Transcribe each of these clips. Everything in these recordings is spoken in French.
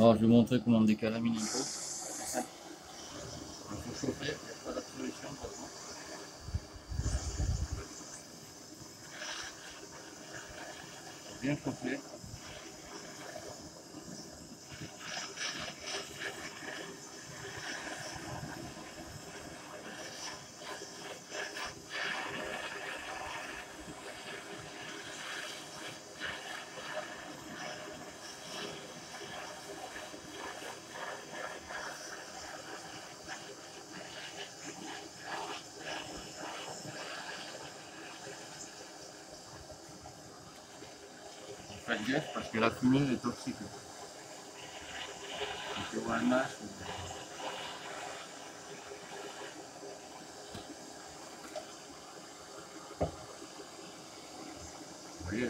Alors, je vais vous montrer comment on décale la mini pot. C'est simple. Il faut chauffer, il n'y a pas d'autre solution de toute façon. Il faut bien chauffer. Faites gaffe parce que la fumée est toxique. Si tu vois un masque, vous voyez.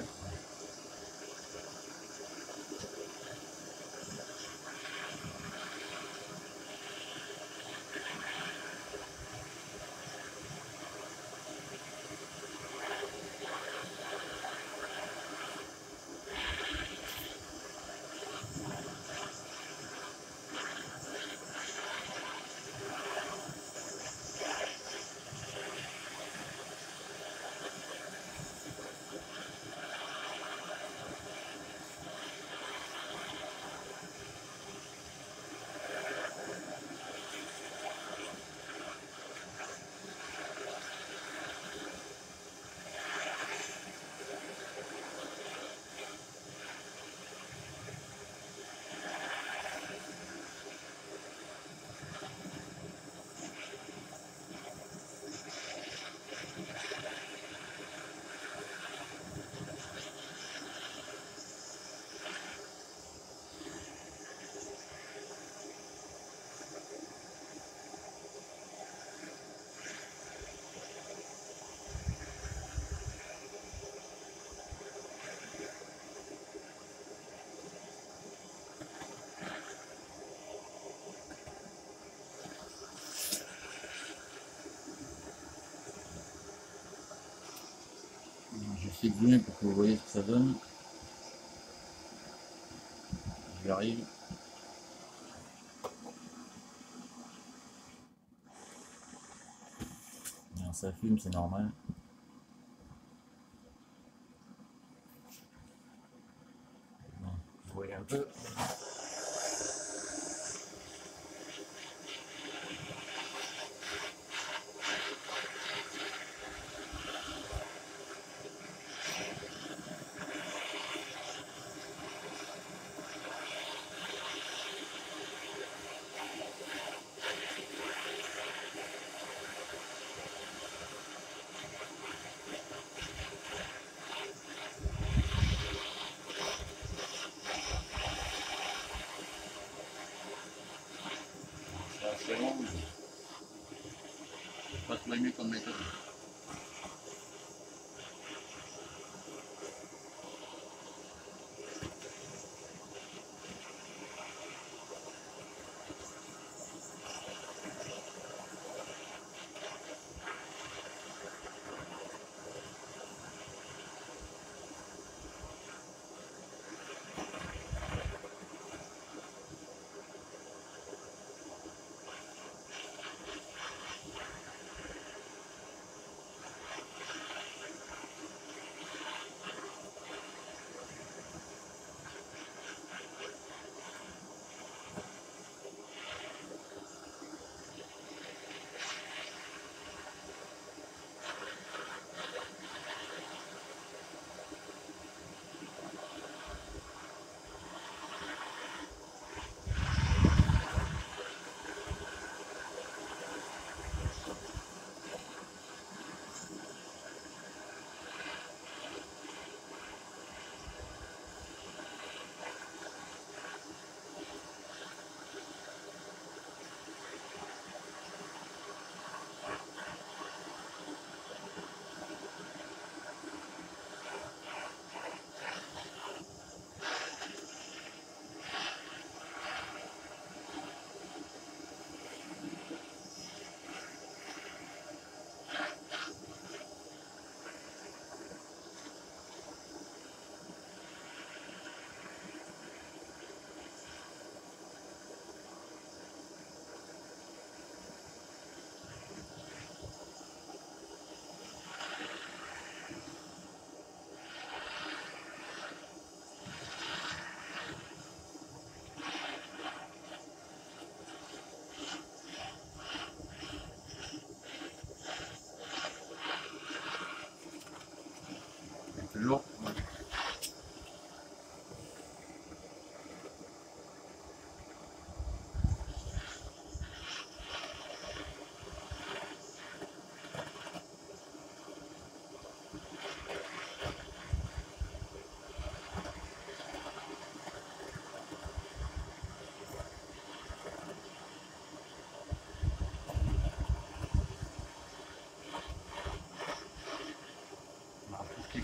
J'essaie de zoomer pour que vous voyez ce que ça donne. J'y arrive. Alors, ça fume, c'est normal. Bon, vous voyez un peu. C'est assez long, mais pas tout mieux comme méthode.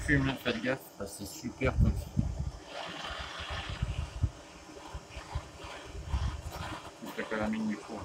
fume, faites gaffe, parce que c'est super toxique. Toute la calamine micro.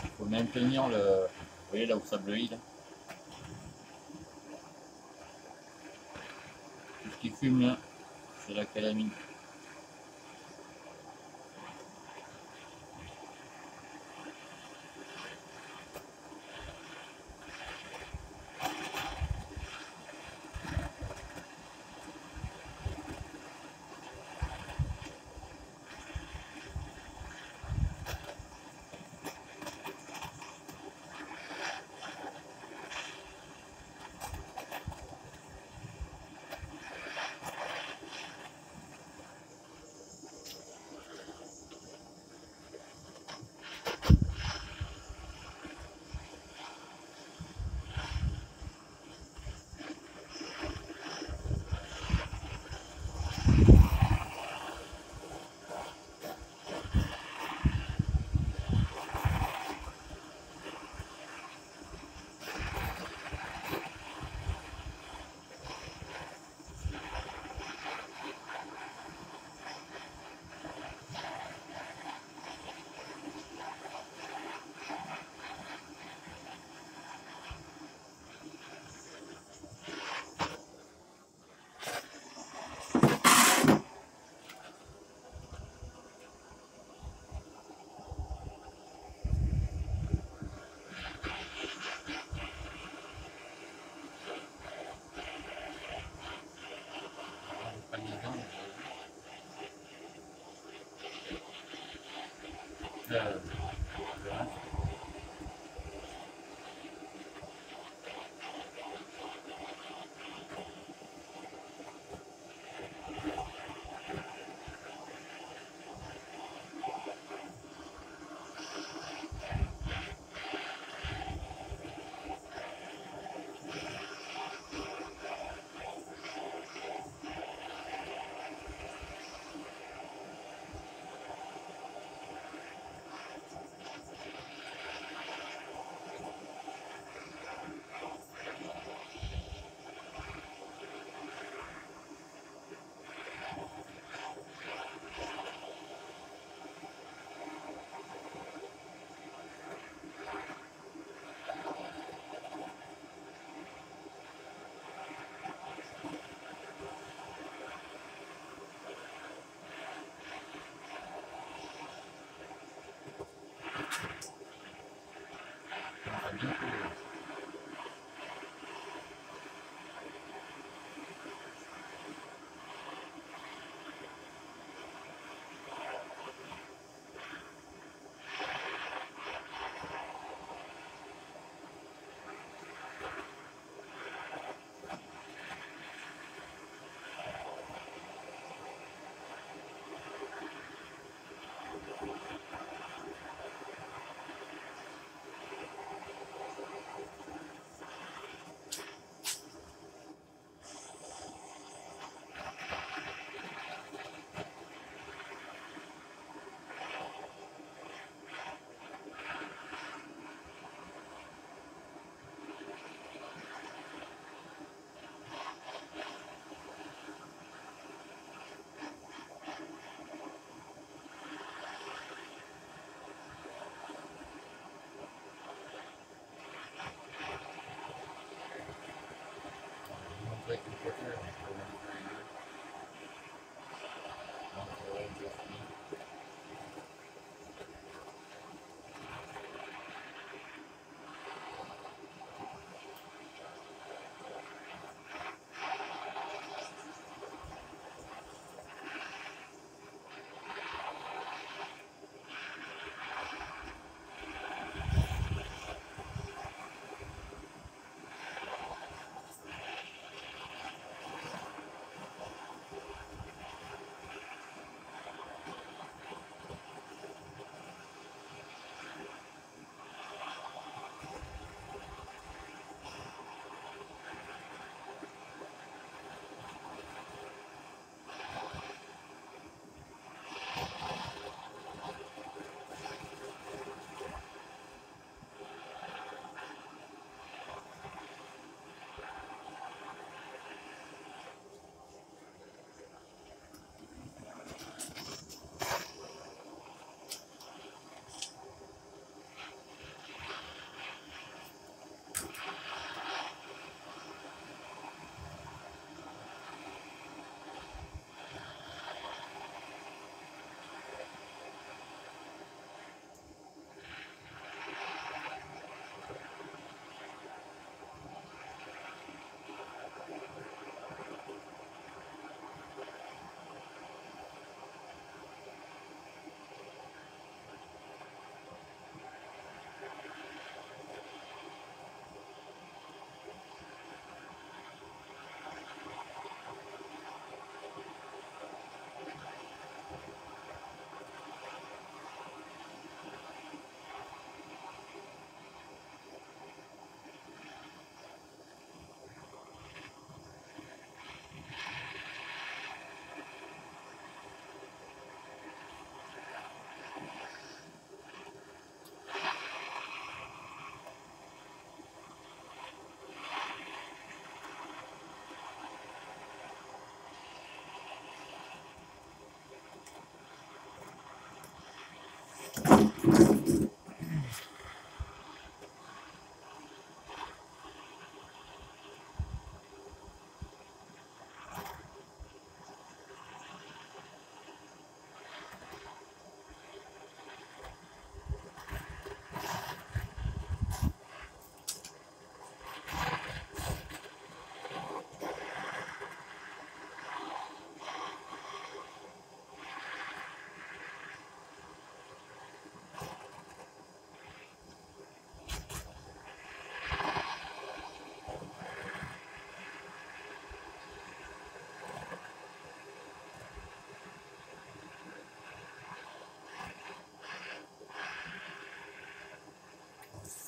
Il faut maintenir le... Vous voyez là où ça bleuit là? Tout ce qui fume là, c'est la calamine.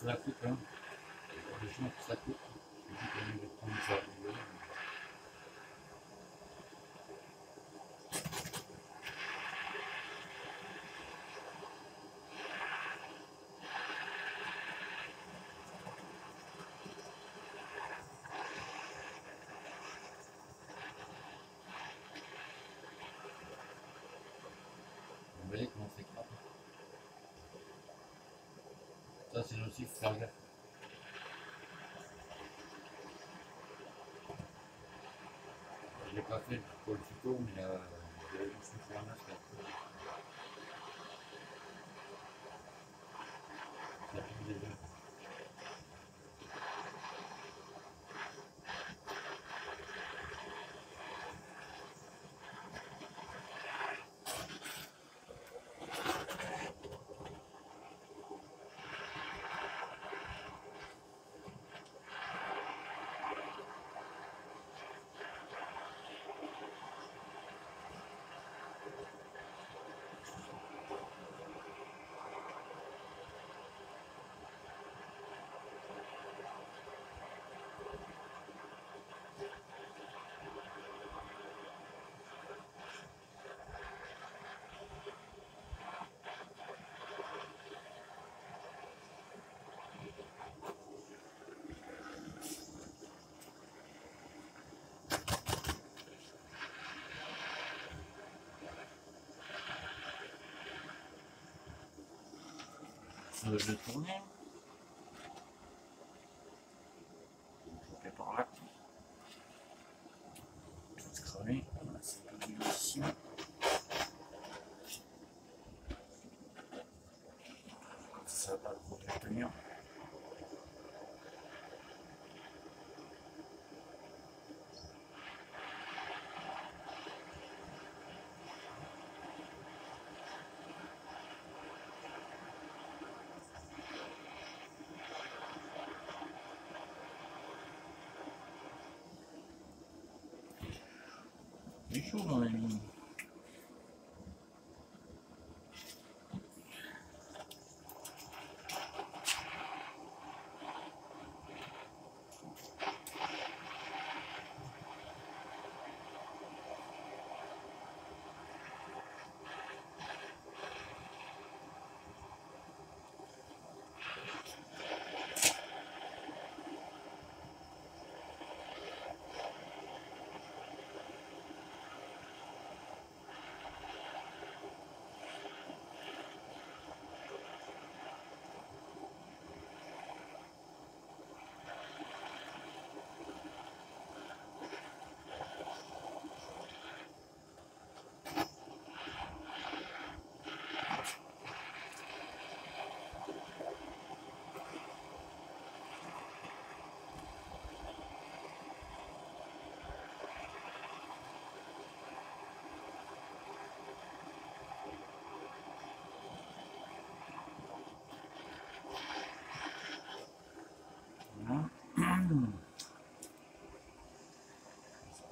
ça la coupe, hein. Les gens qui ça coupe. Je dis qu'on va prendre ça. Vous voyez comment c'est crade. Ça c'est aussi faut faire gaffe. Je l'ai pas fait pour le tuto, mais je me suis fait un masque après. Ça pique déjà. Je vais tourner. Je fais par là. Tout cramé. C'est un peu dur ici. Ça va pas trop bien tenir. Il est chaud dans la ligne.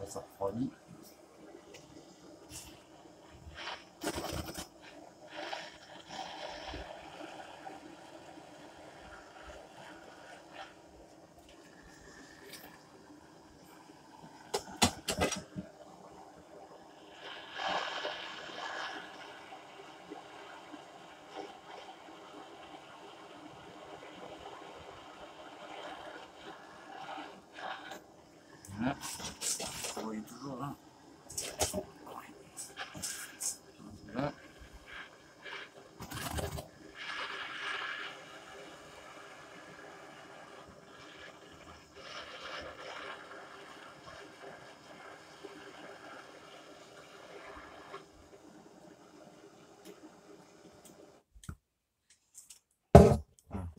Ça refroidit. Voilà. Vous voyez toujours là. Voilà.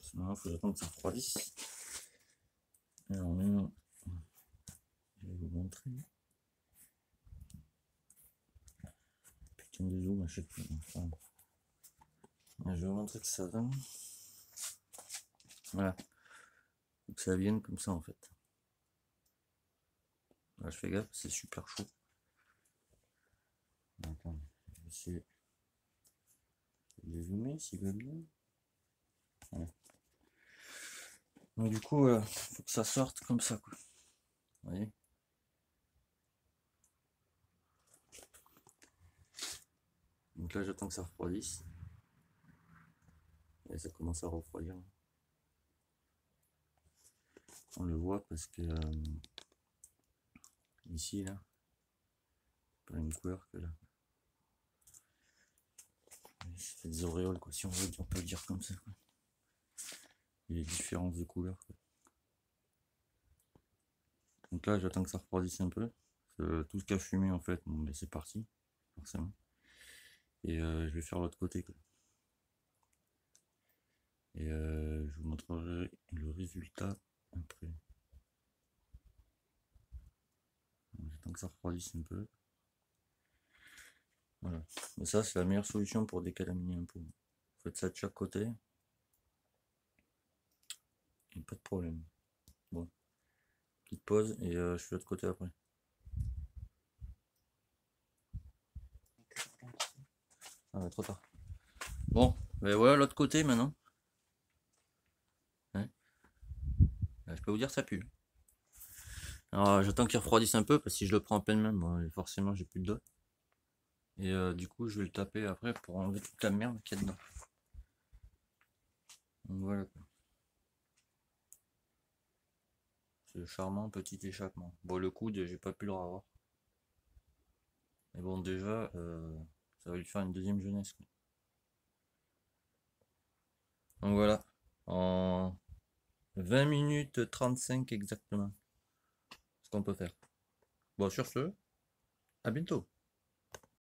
Sinon, il faut attendre que ça refroidisse. Alors maintenant, je vais vous montrer. Putain de zoom à chaque fois. Enfin, je vais vous montrer que ça donne. Voilà. Faut que ça vienne comme ça en fait. Là, je fais gaffe, c'est super chaud. Attends, je vais essayer de zoomer s'il veut bien. Voilà. Donc du coup, faut que ça sorte comme ça, quoi. Vous voyez? Donc là, j'attends que ça refroidisse. Et ça commence à refroidir. On le voit parce que ici, là, pas la même couleur que là. Ça fait des auréoles, quoi, si on veut, on peut le dire comme ça, quoi. Il y a des différences de couleurs, quoi. Donc là, j'attends que ça refroidisse un peu. Tout ce qui a fumé, en fait, bon, ben, c'est parti, forcément. Et je vais faire l'autre côté, quoi. Et je vous montrerai le résultat après. J'attends que ça refroidisse un peu. Voilà. Mais ça, c'est la meilleure solution pour décalaminer un pot. Vous faites ça de chaque côté. Et pas de problème. Bon. Petite pause et je fais l'autre côté après. Ah ouais, trop tard. Bon, ben voilà l'autre côté maintenant. Hein, je peux vous dire ça pue. Alors j'attends qu'il refroidisse un peu parce que si je le prends en pleine main, bon, forcément j'ai plus de doigts. Et du coup je vais le taper après pour enlever toute la merde qu'il y a dedans. Donc voilà. C'est le charmant petit échappement. Bon, le coude j'ai pas pu le revoir. Mais bon déjà ça va lui faire une deuxième jeunesse, quoi. Donc voilà. En 20 minutes 35 exactement. Ce qu'on peut faire. Bon, sur ce, à bientôt.